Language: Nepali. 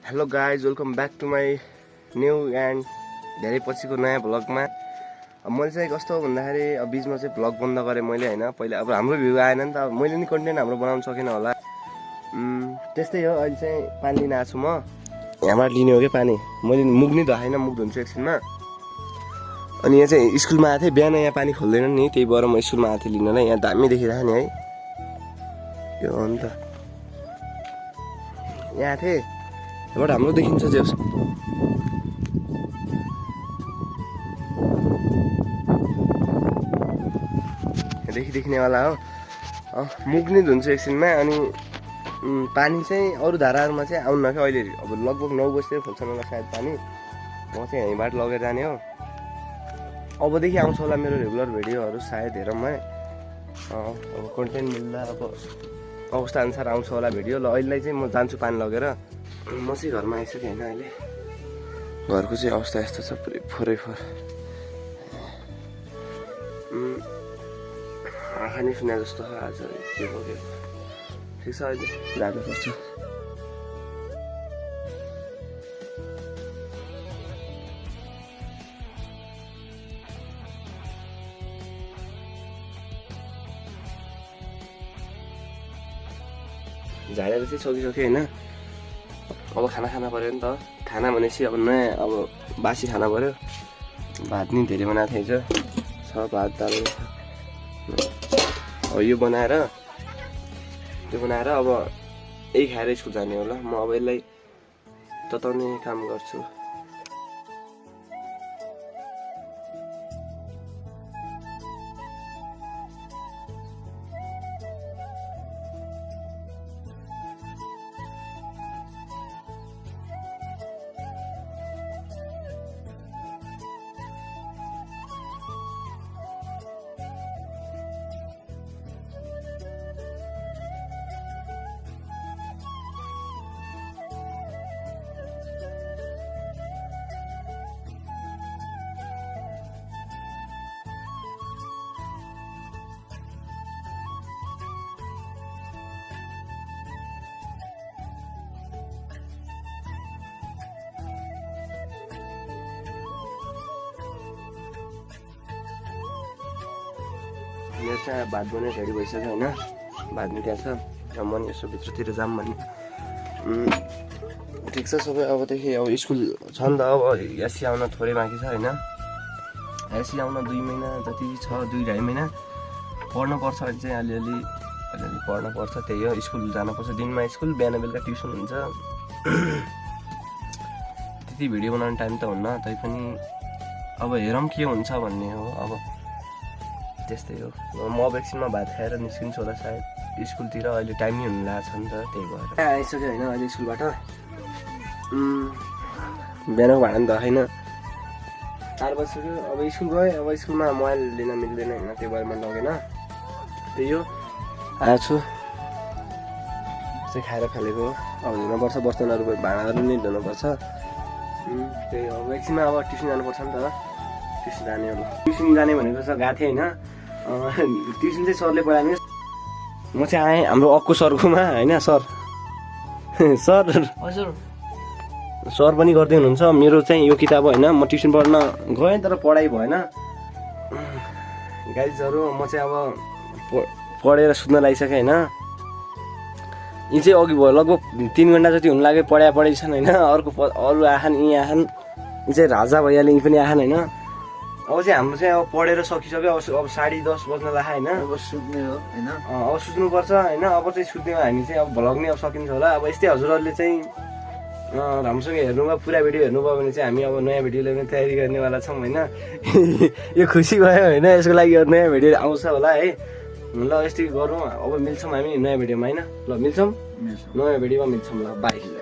Hello guys, welcome back to my new and धेरै पछिको नयाँ भ्लगमा। मैले चाहिँ कस्तो भन्दाखेरि बिचमा चाहिँ भ्लग बन्द गरेँ मैले होइन। पहिला अब हाम्रो भ्यू आएन नि त, अब मैले नि कन्टेन्ट हाम्रो बनाउन सकिनँ होला। त्यस्तै हो। अहिले चाहिँ पानी लिन आएको छु म। यहाँबाट लिने हो कि पानी। मैले मुख नि धोएन, मुख धुन्छु एकछिनमा। अनि यहाँ चाहिँ स्कुलमा आएको थिएँ, बिहान यहाँ पानी खोल्दैन नि, त्यही भएर म स्कुलमा आएको थिएँ लिनलाई। यहाँ दामी देखिरहेको नि है, यो हो नि त। यहाँ थिएँ, यहाँबाट हाम्रो देखिन्छ जे देखिनेवाला हो। मुख नि धुन्छु एकछिनमा। अनि पानी चाहिँ अरू धाराहरूमा चाहिँ आउनु कि अहिले अब लगभग 9 बजीतिर खोल्छन् होला सायद पानी। म चाहिँ यहीँबाट लगेर जाने हो। अबदेखि आउँछ होला मेरो रेगुलर भिडियोहरू सायद, हेरौँ है। अब कन्टेन्ट मिल्दा अब अवस्था अनुसार आउँछ होला भिडियो। ल अहिलेलाई चाहिँ म जान्छु पानी लगेर। म चाहिँ घरमा आइसकेँ होइन। अहिले घरको चाहिँ अवस्था यस्तो छ, पुरै फोरै आँखा नि सुने जस्तो छ आज। के भयो के ठिक छ, अहिले जानुपर्छ। झारेर चाहिँ सकिसक्यो होइन। अब खाना खाना पऱ्यो नि त। खाना भनेपछि अब नयाँ अब बासी खाना पऱ्यो। भात नि धेरै बनाएको थिएँ हिजो, भात दाल। अब यो बनाएर अब यही खाएर स्कुल जाने होला। म अब यसलाई तताउने काम गर्छु। मेरो चाहिँ भात बनाएर रेडी भइसक्यो होइन। भात नि त्यहाँ छ। अब म नि यसो भित्रतिर जाऊँ भने ठिक छ सबै। अबदेखि अब स्कुल छ नि त। अब एसी आउन थोरै बाँकी छ होइन। एसी आउन 2 महिना जति छ, 2-2.5 महिना पढ्नुपर्छ। अहिले चाहिँ अलिअलि पढ्नुपर्छ। त्यही हो, स्कुल जानुपर्छ। दिनमा स्कुल, बिहान बेलुका ट्युसन हुन्छ। त्यति भिडियो बनाउने टाइम त हुन्न। तैपनि अब हेरौँ के हुन्छ भन्ने हो। अब त्यस्तै हो। म अब एकछिनमा भात खाएर निस्किन्छु होला सायद स्कुलतिर। अहिले टाइम नै हुनु लागेको छ नि त, त्यही भएर आइसक्यो होइन अहिले स्कुलबाट। बिहानको भाडा पनि धएन, 4 बजिसक्यो। अब स्कुल गएँ। अब स्कुलमा मोबाइल लिन मिल्दैन होइन, त्यो भएर मैले लगेन। त्यही हो, आएको छु चाहिँ खाएर फालेको। अब धुनुपर्छ, बर्तनहरू भाँडाहरू नै धुनुपर्छ। त्यही हो। अब एकछिनमा अब ट्युसन जानुपर्छ नि त। ट्युसन जाने हो। ट्युसन जाने भनेको छ गएको थिएँ होइन। ट्युसन चाहिँ सरले पढाउने। म चाहिँ आएँ हाम्रो अक्कु सरकोमा होइन। सर हजुर सर पनि गर्दै हुनुहुन्छ। मेरो चाहिँ यो किताब होइन। म ट्युसन पढ्न गएँ तर पढाइ भएन गाइजहरू। म चाहिँ अब पढेर सुत्न लागिसकेँ होइन। यी चाहिँ अघि भयो, लगभग 3 घन्टा जति हुनु लाग्यो। पढाइ छन् होइन। अरू आछन्, यी आछन्। यी चाहिँ राजा भैयाले यी पनि आछन् होइन। अब चाहिँ हाम्रो चाहिँ अब पढेर सकिसक्यो। अब 10:30 बज्न लाग्यो होइन। अब सुत्ने हो होइन। अब सुत्नुपर्छ होइन। अब चाहिँ सुत्नेमा हामी चाहिँ अब भ्लग नै अब सकिन्छ होला। अब यस्तै हजुरहरूले चाहिँ राम्रोसँग हेर्नुभयो, पुरा भिडियो हेर्नुभयो भने चाहिँ हामी अब नयाँ भिडियो ल्याउने तयारी गर्नेवाला छौँ होइन। यो खुसी भयो होइन। यसको लागि नयाँ भिडियो आउँछ होला है। ल यस्तै गरौँ। अब मिल्छौँ हामी नयाँ भिडियोमा होइन। ल मिल्छौँ, नयाँ भिडियोमा मिल्छौँ। ल बाई।